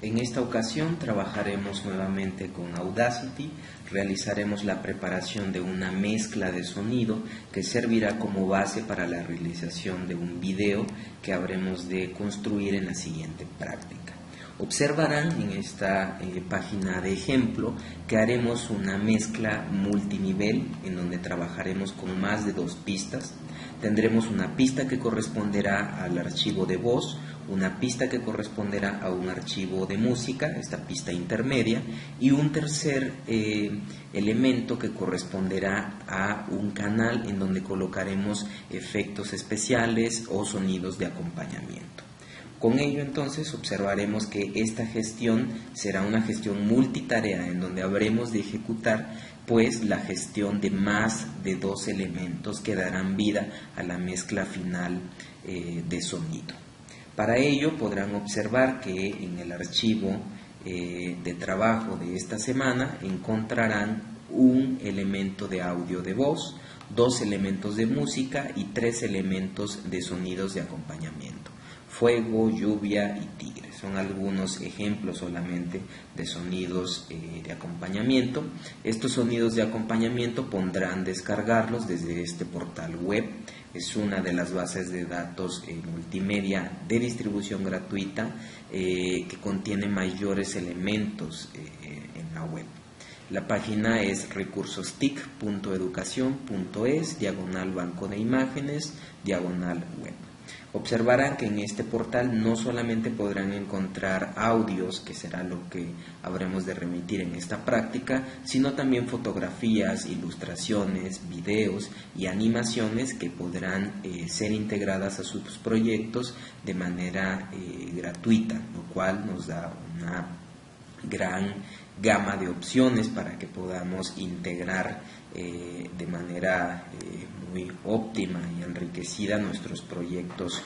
En esta ocasión trabajaremos nuevamente con Audacity, realizaremos la preparación de una mezcla de sonido que servirá como base para la realización de un video que habremos de construir en la siguiente práctica. Observarán en esta página de ejemplo que haremos una mezcla multinivel en donde trabajaremos con más de 2 pistas. Tendremos una pista que corresponderá al archivo de voz, una pista que corresponderá a un archivo de música, esta pista intermedia, y un tercer elemento que corresponderá a un canal en donde colocaremos efectos especiales o sonidos de acompañamiento. Con ello entonces observaremos que esta gestión será una gestión multitarea en donde habremos de ejecutar pues la gestión de más de 2 elementos que darán vida a la mezcla final de sonido. Para ello podrán observar que en el archivo de trabajo de esta semana encontrarán un elemento de audio de voz, 2 elementos de música y 3 elementos de sonidos de acompañamiento. Fuego, lluvia y tigre. Son algunos ejemplos solamente de sonidos de acompañamiento. Estos sonidos de acompañamiento podrán descargarlos desde este portal web. Es una de las bases de datos multimedia de distribución gratuita que contiene mayores elementos en la web. La página es recursostic.educacion.es/banco de imágenes /web. Observarán que en este portal no solamente podrán encontrar audios, que será lo que habremos de remitir en esta práctica, sino también fotografías, ilustraciones, videos y animaciones que podrán ser integradas a sus proyectos de manera gratuita, lo cual nos da una gran gama de opciones para que podamos integrar de manera muy óptima y enriquecida nuestros proyectos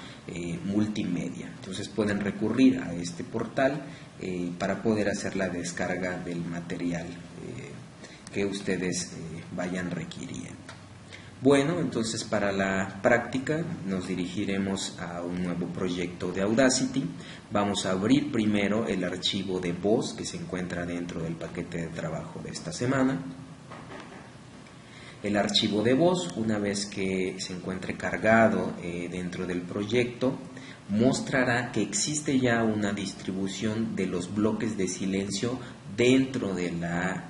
multimedia. Entonces pueden recurrir a este portal para poder hacer la descarga del material que ustedes vayan requiriendo. Bueno, entonces para la práctica nos dirigiremos a un nuevo proyecto de Audacity. Vamos a abrir primero el archivo de voz que se encuentra dentro del paquete de trabajo de esta semana. El archivo de voz, una vez que se encuentre cargado dentro del proyecto, mostrará que existe ya una distribución de los bloques de silencio dentro de la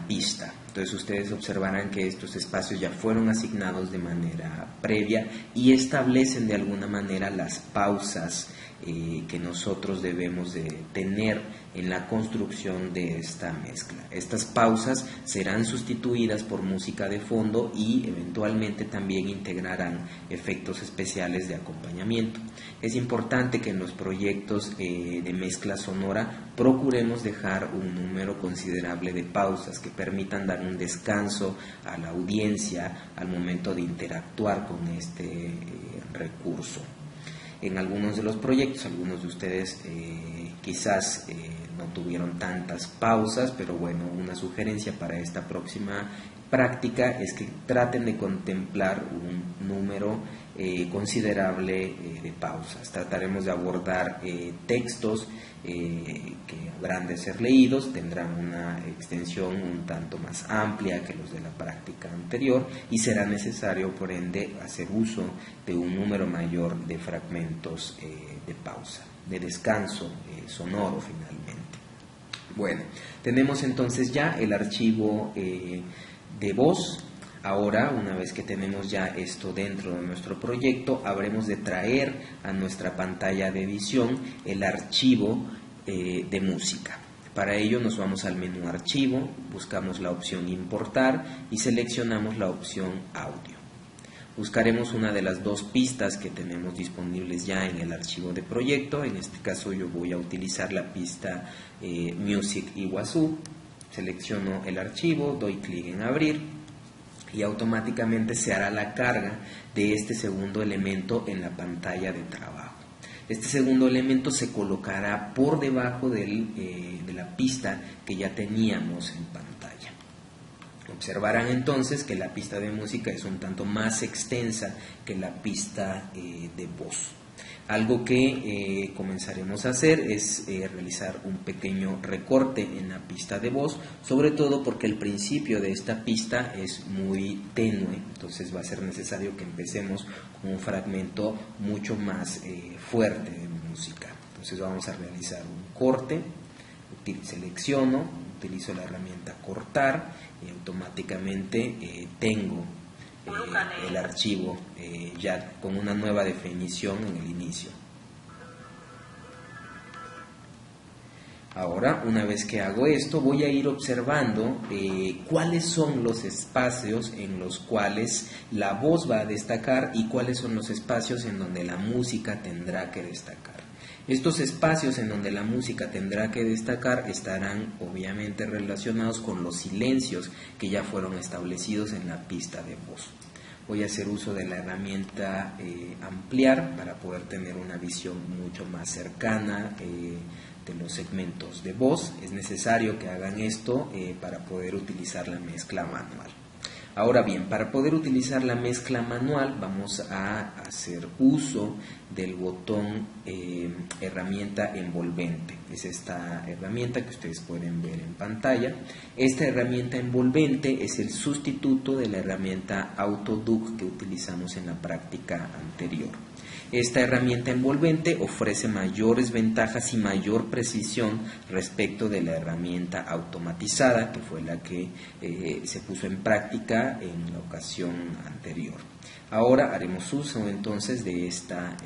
pista. Entonces ustedes observarán que estos espacios ya fueron asignados de manera previa y establecen de alguna manera las pausas que nosotros debemos de tener en la construcción de esta mezcla. Estas pausas serán sustituidas por música de fondo y eventualmente también integrarán efectos especiales de acompañamiento. Es importante que en los proyectos de mezcla sonora procuremos dejar un número considerable de pausas que permitan dar un descanso a la audiencia al momento de interactuar con este recurso. En algunos de los proyectos, algunos de ustedes quizás no tuvieron tantas pausas, pero bueno, una sugerencia para esta próxima práctica es que traten de contemplar un número considerable de pausas. Trataremos de abordar textos que habrán de ser leídos, tendrán una extensión un tanto más amplia que los de la práctica anterior y será necesario por ende hacer uso de un número mayor de fragmentos de pausa, de descanso sonoro finalmente. Bueno, tenemos entonces ya el archivo de voz. Ahora, una vez que tenemos ya esto dentro de nuestro proyecto, habremos de traer a nuestra pantalla de edición el archivo de música. Para ello nos vamos al menú Archivo, buscamos la opción Importar y seleccionamos la opción Audio. Buscaremos una de las 2 pistas que tenemos disponibles ya en el archivo de proyecto. En este caso yo voy a utilizar la pista Music Iguazú. Selecciono el archivo, doy clic en Abrir y automáticamente se hará la carga de este segundo elemento en la pantalla de trabajo. Este segundo elemento se colocará por debajo de la pista que ya teníamos en pantalla. Observarán entonces que la pista de música es un tanto más extensa que la pista de voz. Algo que comenzaremos a hacer es realizar un pequeño recorte en la pista de voz, sobre todo porque el principio de esta pista es muy tenue, entonces va a ser necesario que empecemos con un fragmento mucho más fuerte de música. Entonces vamos a realizar un corte, selecciono, utilizo la herramienta cortar y automáticamente tengo el archivo ya con una nueva definición en el inicio. Ahora, una vez que hago esto, voy a ir observando cuáles son los espacios en los cuales la voz va a destacar y cuáles son los espacios en donde la música tendrá que destacar. Estos espacios en donde la música tendrá que destacar estarán obviamente relacionados con los silencios que ya fueron establecidos en la pista de voz. Voy a hacer uso de la herramienta ampliar para poder tener una visión mucho más cercana de los segmentos de voz. Es necesario que hagan esto para poder utilizar la mezcla manual. Ahora bien, para poder utilizar la mezcla manual vamos a hacer uso del botón herramienta envolvente. Es esta herramienta que ustedes pueden ver en pantalla. Esta herramienta envolvente es el sustituto de la herramienta Autoduck que utilizamos en la práctica anterior. Esta herramienta envolvente ofrece mayores ventajas y mayor precisión respecto de la herramienta automatizada, que fue la que se puso en práctica en la ocasión anterior. Ahora haremos uso entonces de esta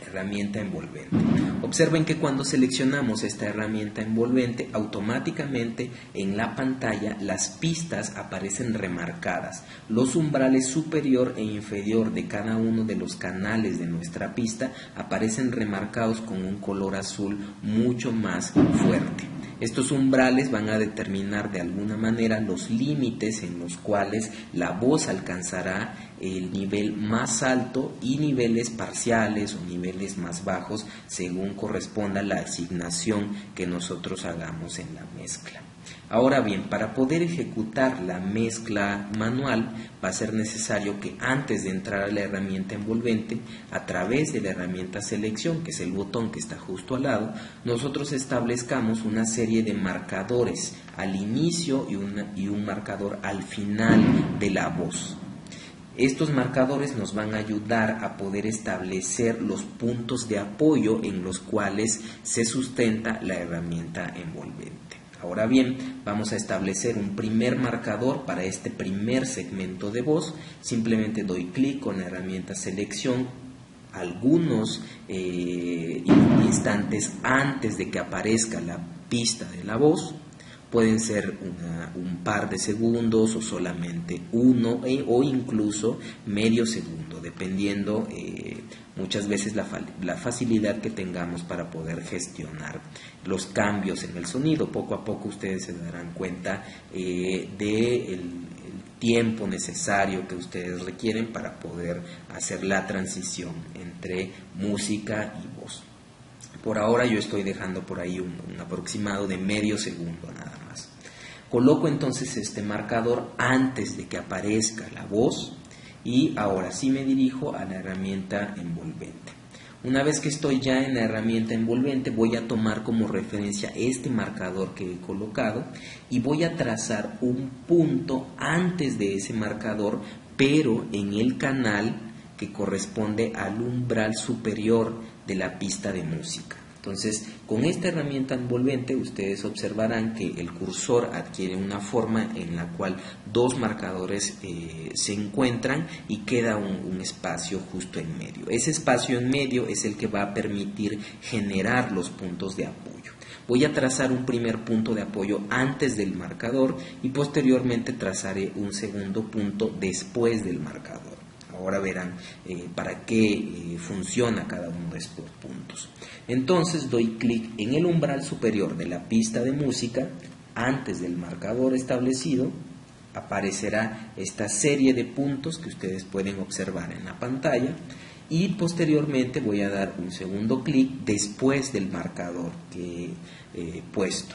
herramienta envolvente. Observen que cuando seleccionamos esta herramienta envolvente, automáticamente en la pantalla las pistas aparecen remarcadas. Los umbrales superior e inferior de cada uno de los canales de nuestra pista aparecen remarcados con un color azul mucho más fuerte. Estos umbrales van a determinar de alguna manera los límites en los cuales la voz alcanzará el nivel más alto y niveles parciales o niveles más bajos según corresponda la asignación que nosotros hagamos en la mezcla. Ahora bien, para poder ejecutar la mezcla manual va a ser necesario que antes de entrar a la herramienta envolvente, a través de la herramienta selección, que es el botón que está justo al lado, nosotros establezcamos una serie de marcadores al inicio y un marcador al final de la voz. Estos marcadores nos van a ayudar a poder establecer los puntos de apoyo en los cuales se sustenta la herramienta envolvente. Ahora bien, vamos a establecer un primer marcador para este primer segmento de voz. Simplemente doy clic con la herramienta selección algunos instantes antes de que aparezca la pista de la voz. Pueden ser un par de segundos o solamente uno o incluso medio segundo, dependiendo muchas veces la facilidad que tengamos para poder gestionar los cambios en el sonido. Poco a poco ustedes se darán cuenta del tiempo necesario que ustedes requieren para poder hacer la transición entre música y voz. Por ahora yo estoy dejando por ahí un aproximado de medio segundo nada más. Coloco entonces este marcador antes de que aparezca la voz y ahora sí me dirijo a la herramienta envolvente. Una vez que estoy ya en la herramienta envolvente, voy a tomar como referencia este marcador que he colocado y voy a trazar un punto antes de ese marcador, pero en el canal que corresponde al umbral superior de la pista de música. Entonces, con esta herramienta envolvente ustedes observarán que el cursor adquiere una forma en la cual dos marcadores se encuentran y queda un espacio justo en medio. Ese espacio en medio es el que va a permitir generar los puntos de apoyo. Voy a trazar un primer punto de apoyo antes del marcador y posteriormente trazaré un segundo punto después del marcador. Ahora verán para qué funciona cada uno de estos puntos. Entonces doy clic en el umbral superior de la pista de música. Antes del marcador establecido aparecerá esta serie de puntos que ustedes pueden observar en la pantalla y posteriormente voy a dar un segundo clic después del marcador que he puesto.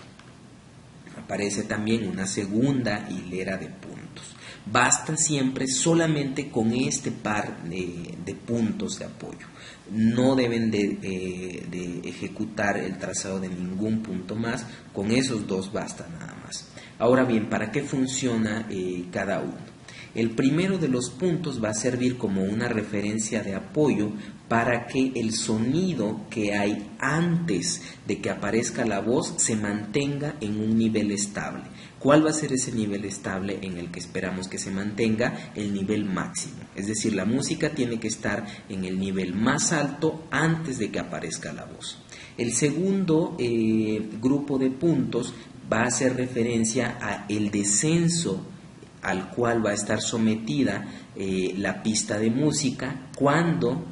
aparece también una segunda hilera de puntos. Basta siempre solamente con este par de puntos de apoyo. No deben de ejecutar el trazado de ningún punto más, con esos dos basta nada más. Ahora bien, ¿para qué funciona cada uno? El primero de los puntos va a servir como una referencia de apoyo para que el sonido que hay antes de que aparezca la voz se mantenga en un nivel estable. ¿Cuál va a ser ese nivel estable en el que esperamos que se mantenga? El nivel máximo. Es decir, la música tiene que estar en el nivel más alto antes de que aparezca la voz. El segundo grupo de puntos va a hacer referencia a el descenso al cual va a estar sometida la pista de música cuando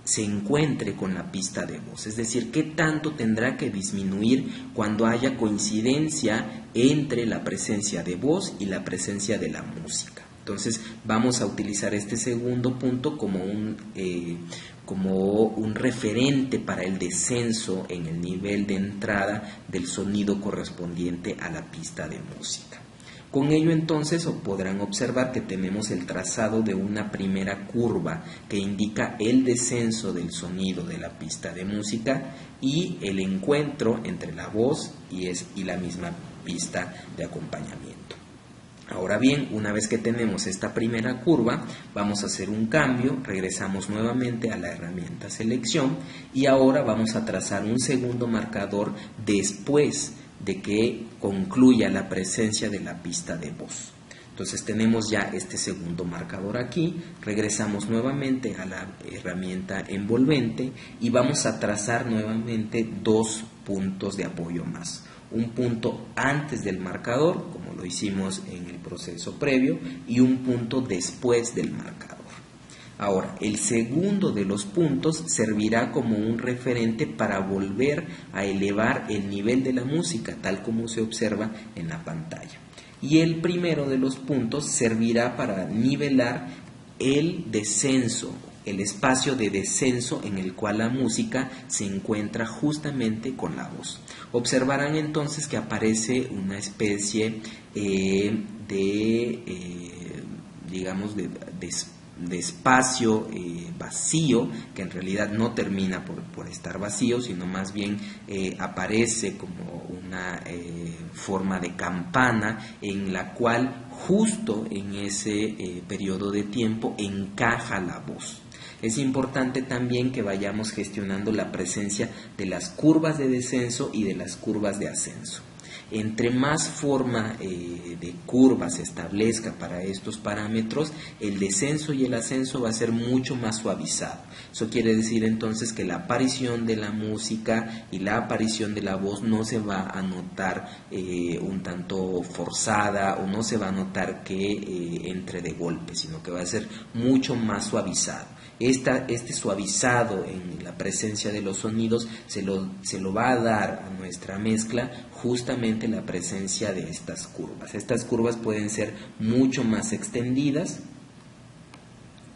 se encuentre con la pista de voz. Es decir, qué tanto tendrá que disminuir cuando haya coincidencia entre la presencia de voz y la presencia de la música. Entonces vamos a utilizar este segundo punto como un referente para el descenso en el nivel de entrada del sonido correspondiente a la pista de música. Con ello entonces podrán observar que tenemos el trazado de una primera curva que indica el descenso del sonido de la pista de música y el encuentro entre la voz y la misma pista de acompañamiento. Ahora bien, una vez que tenemos esta primera curva, vamos a hacer un cambio, regresamos nuevamente a la herramienta selección y ahora vamos a trazar un segundo marcador después de que concluya la presencia de la pista de voz. Entonces tenemos ya este segundo marcador aquí, regresamos nuevamente a la herramienta envolvente y vamos a trazar nuevamente dos puntos de apoyo más. Un punto antes del marcador, como lo hicimos en el proceso previo, y un punto después del marcador. Ahora, el segundo de los puntos servirá como un referente para volver a elevar el nivel de la música, tal como se observa en la pantalla. Y el primero de los puntos servirá para nivelar el descenso, el espacio de descenso en el cual la música se encuentra justamente con la voz. Observarán entonces que aparece una especie de espacio vacío, que en realidad no termina por estar vacío, sino más bien aparece como una forma de campana en la cual justo en ese periodo de tiempo encaja la voz. Es importante también que vayamos gestionando la presencia de las curvas de descenso y de las curvas de ascenso. Entre más forma de curva se establezca para estos parámetros, el descenso y el ascenso va a ser mucho más suavizado. Eso quiere decir entonces que la aparición de la música y la aparición de la voz no se va a notar un tanto forzada o no se va a notar que entre de golpe, sino que va a ser mucho más suavizado. Este suavizado en la presencia de los sonidos se lo va a dar a nuestra mezcla justamente la presencia de estas curvas. Estas curvas pueden ser mucho más extendidas,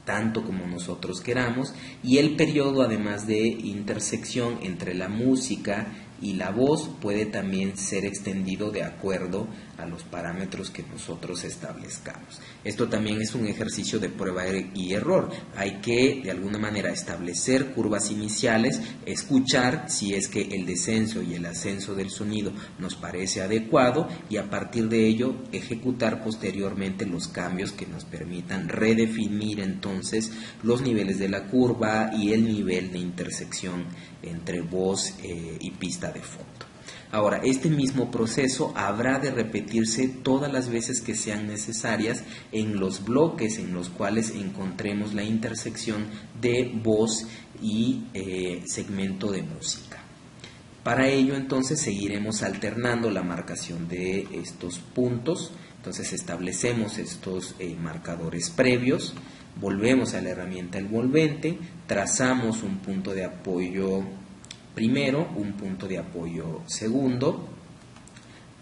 tanto como nosotros queramos, y el periodo, además de intersección entre la música y la voz, puede también ser extendido de acuerdo a los parámetros que nosotros establezcamos. Esto también es un ejercicio de prueba y error. Hay que de alguna manera establecer curvas iniciales, escuchar si es que el descenso y el ascenso del sonido nos parece adecuado y a partir de ello ejecutar posteriormente los cambios que nos permitan redefinir entonces los niveles de la curva y el nivel de intersección entre voz y pista de fondo. Ahora, este mismo proceso habrá de repetirse todas las veces que sean necesarias en los bloques en los cuales encontremos la intersección de voz y segmento de música. Para ello, entonces, seguiremos alternando la marcación de estos puntos. Entonces, establecemos estos marcadores previos, volvemos a la herramienta envolvente, trazamos un punto de apoyo primero, un punto de apoyo segundo,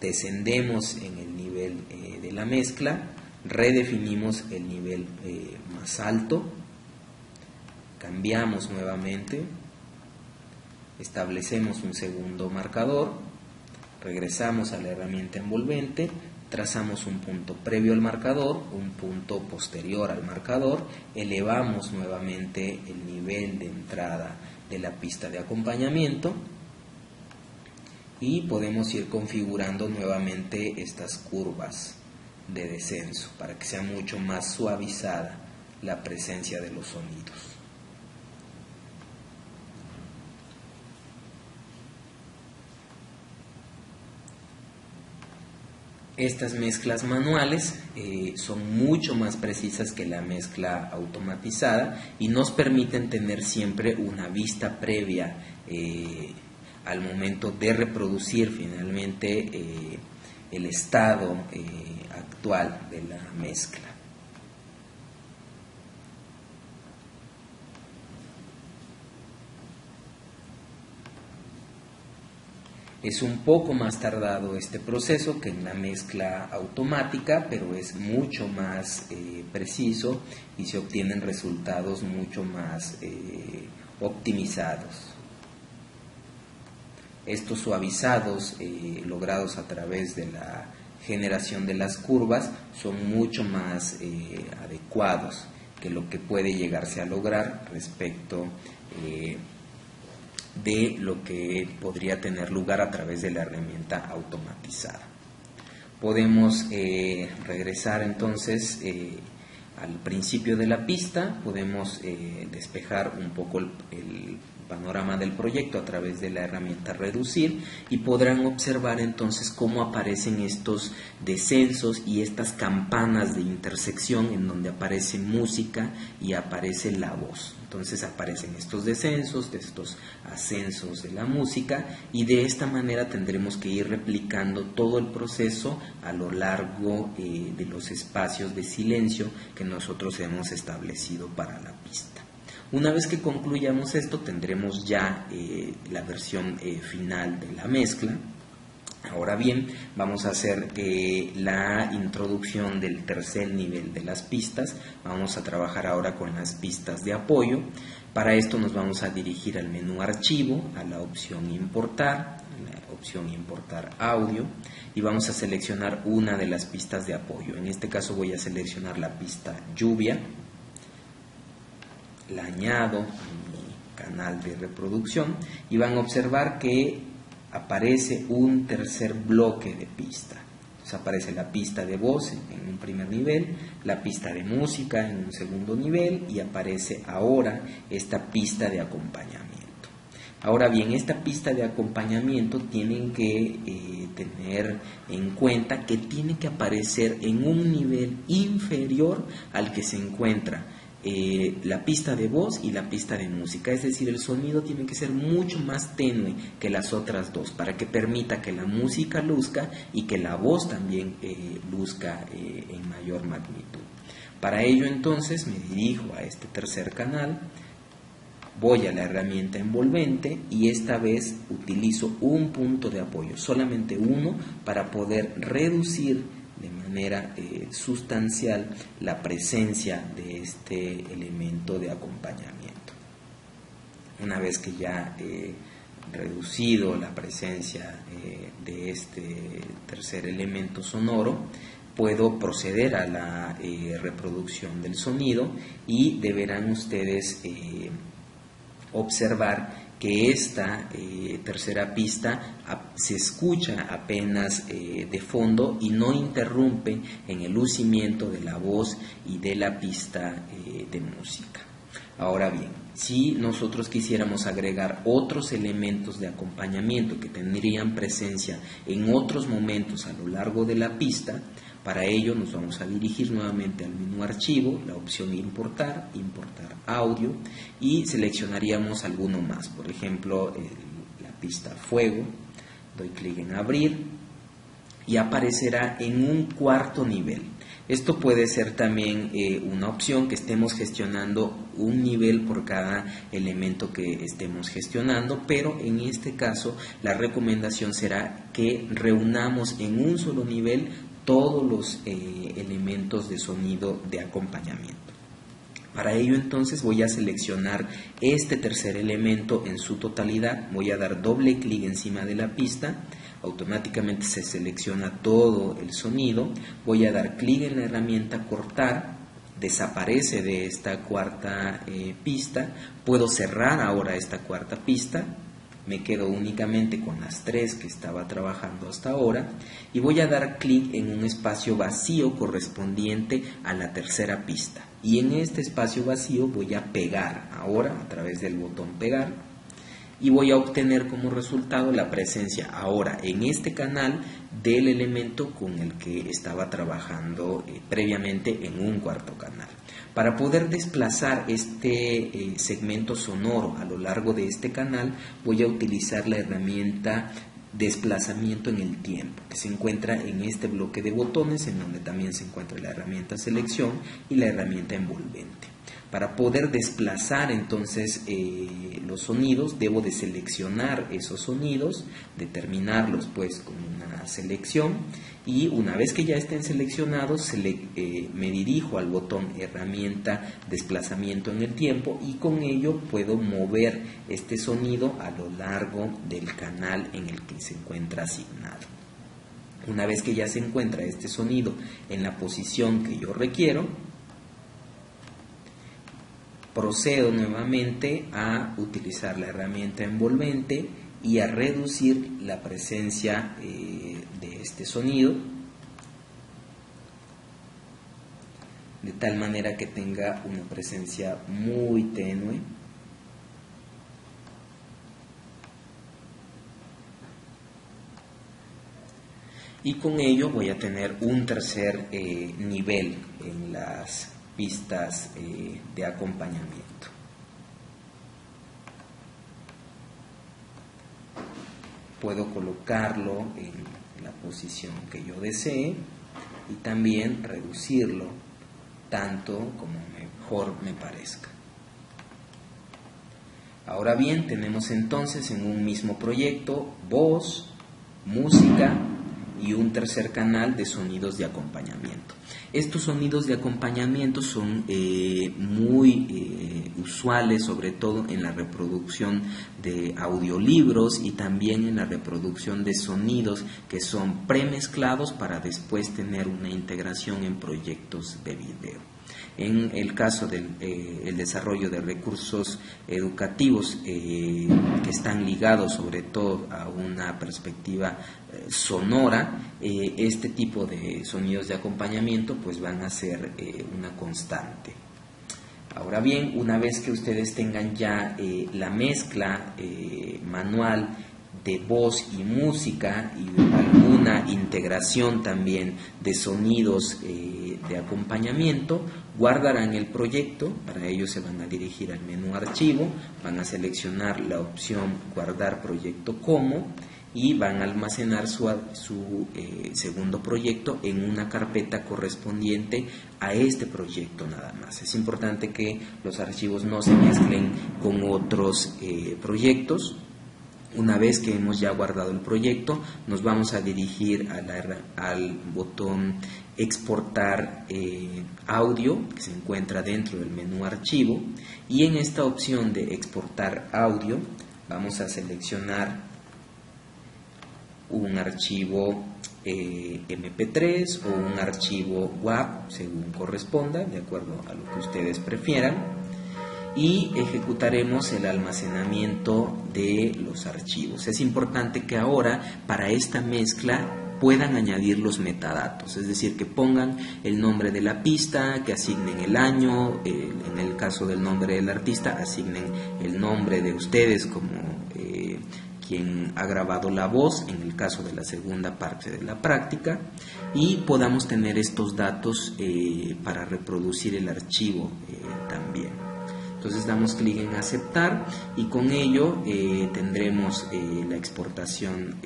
descendemos en el nivel de la mezcla, redefinimos el nivel más alto, cambiamos nuevamente, establecemos un segundo marcador, Regresamos a la herramienta envolvente, trazamos un punto previo al marcador, un punto posterior al marcador, elevamos nuevamente el nivel de entrada de la pista de acompañamiento y podemos ir configurando nuevamente estas curvas de descenso para que sea mucho más suavizada la presencia de los sonidos. Estas mezclas manuales son mucho más precisas que la mezcla automatizada y nos permiten tener siempre una vista previa al momento de reproducir finalmente el estado actual de la mezcla. Es un poco más tardado este proceso que en la mezcla automática, pero es mucho más preciso y se obtienen resultados mucho más optimizados. Estos suavizados logrados a través de la generación de las curvas son mucho más adecuados que lo que puede llegarse a lograr respecto de lo que podría tener lugar a través de la herramienta automatizada. Podemos regresar entonces al principio de la pista, podemos despejar un poco el panorama del proyecto a través de la herramienta reducir y podrán observar entonces cómo aparecen estos descensos y estas campanas de intersección en donde aparece música y aparece la voz. Entonces aparecen estos descensos, estos ascensos de la música y de esta manera tendremos que ir replicando todo el proceso a lo largo de los espacios de silencio que nosotros hemos establecido para la pista. Una vez que concluyamos esto tendremos ya la versión final de la mezcla. Ahora bien, vamos a hacer la introducción del tercer nivel de las pistas. Vamos a trabajar ahora con las pistas de apoyo. Para esto nos vamos a dirigir al menú archivo, a la opción importar audio y vamos a seleccionar una de las pistas de apoyo. En este caso voy a seleccionar la pista lluvia. La añado a mi canal de reproducción y van a observar que aparece un tercer bloque de pista. Entonces aparece la pista de voz en un primer nivel, la pista de música en un segundo nivel y aparece ahora esta pista de acompañamiento. Ahora bien, esta pista de acompañamiento tienen que tener en cuenta que tiene que aparecer en un nivel inferior al que se encuentra la pista de voz y la pista de música, es decir, el sonido tiene que ser mucho más tenue que las otras dos para que permita que la música luzca y que la voz también luzca en mayor magnitud. Para ello entonces me dirijo a este tercer canal, voy a la herramienta envolvente y esta vez utilizo un punto de apoyo, solamente uno, para poder reducir de manera sustancial la presencia de este elemento de acompañamiento. Una vez que ya he reducido la presencia de este tercer elemento sonoro, puedo proceder a la reproducción del sonido y deberán ustedes observar que esta tercera pista se escucha apenas de fondo y no interrumpe en el lucimiento de la voz y de la pista de música. Ahora bien, si nosotros quisiéramos agregar otros elementos de acompañamiento que tendrían presencia en otros momentos a lo largo de la pista, para ello nos vamos a dirigir nuevamente al menú archivo, la opción importar audio y seleccionaríamos alguno más, por ejemplo la pista fuego, doy clic en abrir y aparecerá en un cuarto nivel. Esto puede ser también una opción que estemos gestionando un nivel por cada elemento que estemos gestionando, pero en este caso la recomendación será que reunamos en un solo nivel todos los elementos de sonido de acompañamiento. Para ello entonces voy a seleccionar este tercer elemento en su totalidad, voy a dar doble clic encima de la pista, automáticamente se selecciona todo el sonido. Voy a dar clic en la herramienta cortar, desaparece de esta cuarta pista. Puedo cerrar ahora esta cuarta pista, me quedo únicamente con las 3 que estaba trabajando hasta ahora y voy a dar clic en un espacio vacío correspondiente a la tercera pista, y en este espacio vacío voy a pegar ahora a través del botón pegar y voy a obtener como resultado la presencia ahora en este canal del elemento con el que estaba trabajando previamente en un cuarto canal. Para poder desplazar este segmento sonoro a lo largo de este canal, voy a utilizar la herramienta desplazamiento en el tiempo, que se encuentra en este bloque de botones, en donde también se encuentra la herramienta selección y la herramienta envolvente. Para poder desplazar entonces los sonidos, debo de seleccionar esos sonidos, determinarlos pues con una selección, y una vez que ya estén seleccionados me dirijo al botón herramienta desplazamiento en el tiempo, y con ello puedo mover este sonido a lo largo del canal en el que se encuentra asignado. Una vez que ya se encuentra este sonido en la posición que yo requiero, procedo nuevamente a utilizar la herramienta envolvente y a reducir la presencia de este sonido, de tal manera que tenga una presencia muy tenue. Y con ello voy a tener un tercer nivel en las pistas de acompañamiento. Puedo colocarlo en la posición que yo desee y también reducirlo tanto como mejor me parezca. Ahora bien, tenemos entonces en un mismo proyecto voz, música y un tercer canal de sonidos de acompañamiento. Estos sonidos de acompañamiento son muy usuales, sobre todo en la reproducción de audiolibros y también en la reproducción de sonidos que son premezclados para después tener una integración en proyectos de video. En el caso del desarrollo de recursos educativos que están ligados sobre todo a una perspectiva sonora, este tipo de sonidos de acompañamiento pues van a ser una constante. Ahora bien, una vez que ustedes tengan ya la mezcla manual de voz y música y alguna integración también de sonidos de acompañamiento, guardarán el proyecto. Para ello se van a dirigir al menú archivo, van a seleccionar la opción guardar proyecto como y van a almacenar su segundo proyecto en una carpeta correspondiente a este proyecto nada más. Es importante que los archivos no se mezclen con otros proyectos. Una vez que hemos ya guardado el proyecto, nos vamos a dirigir al botón exportar audio, que se encuentra dentro del menú archivo, y en esta opción de exportar audio vamos a seleccionar un archivo MP3 o un archivo WAV, según corresponda, de acuerdo a lo que ustedes prefieran, y ejecutaremos el almacenamiento de los archivos. Es importante que ahora para esta mezcla puedan añadir los metadatos, es decir, que pongan el nombre de la pista, que asignen el año, en el caso del nombre del artista, asignen el nombre de ustedes como quien ha grabado la voz, en el caso de la segunda parte de la práctica, y podamos tener estos datos para reproducir el archivo también. Entonces damos clic en aceptar y con ello tendremos la exportación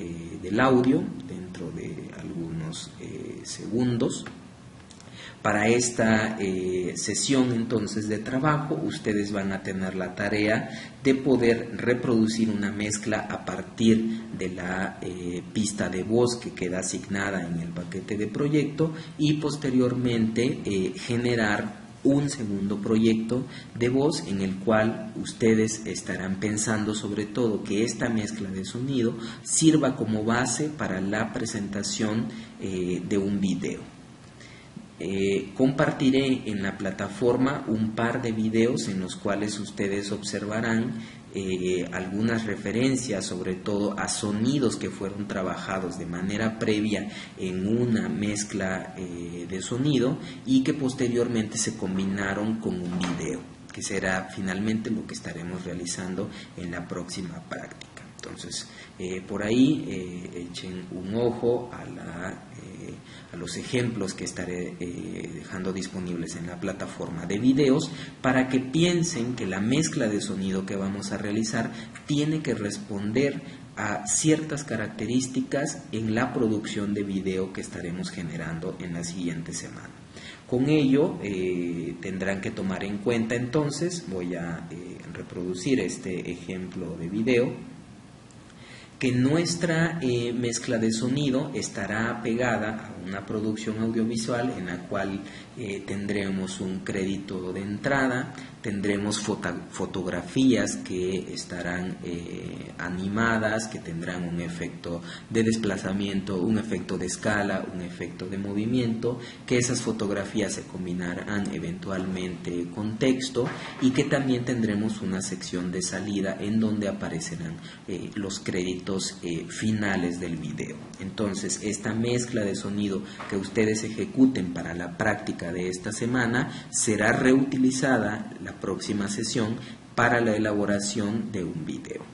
del audio dentro de algunos segundos. Para esta sesión entonces de trabajo, ustedes van a tener la tarea de poder reproducir una mezcla a partir de la pista de voz que queda asignada en el paquete de proyecto y posteriormente generar un segundo proyecto de voz en el cual ustedes estarán pensando sobre todo que esta mezcla de sonido sirva como base para la presentación de un video. Compartiré en la plataforma un par de videos en los cuales ustedes observarán algunas referencias, sobre todo a sonidos que fueron trabajados de manera previa en una mezcla de sonido y que posteriormente se combinaron con un video, que será finalmente lo que estaremos realizando en la próxima práctica. Entonces, por ahí echen un ojo a los ejemplos que estaré dejando disponibles en la plataforma de videos para que piensen que la mezcla de sonido que vamos a realizar tiene que responder a ciertas características en la producción de video que estaremos generando en la siguiente semana. Con ello tendrán que tomar en cuenta entonces, voy a reproducir este ejemplo de video, que nuestra mezcla de sonido estará pegada a una producción audiovisual en la cual tendremos un crédito de entrada, tendremos fotografías que estarán animadas, que tendrán un efecto de desplazamiento, un efecto de escala, un efecto de movimiento, que esas fotografías se combinarán eventualmente con texto y que también tendremos una sección de salida en donde aparecerán los créditos finales del video. Entonces, esta mezcla de sonido que ustedes ejecuten para la práctica de esta semana será reutilizada la próxima sesión para la elaboración de un video.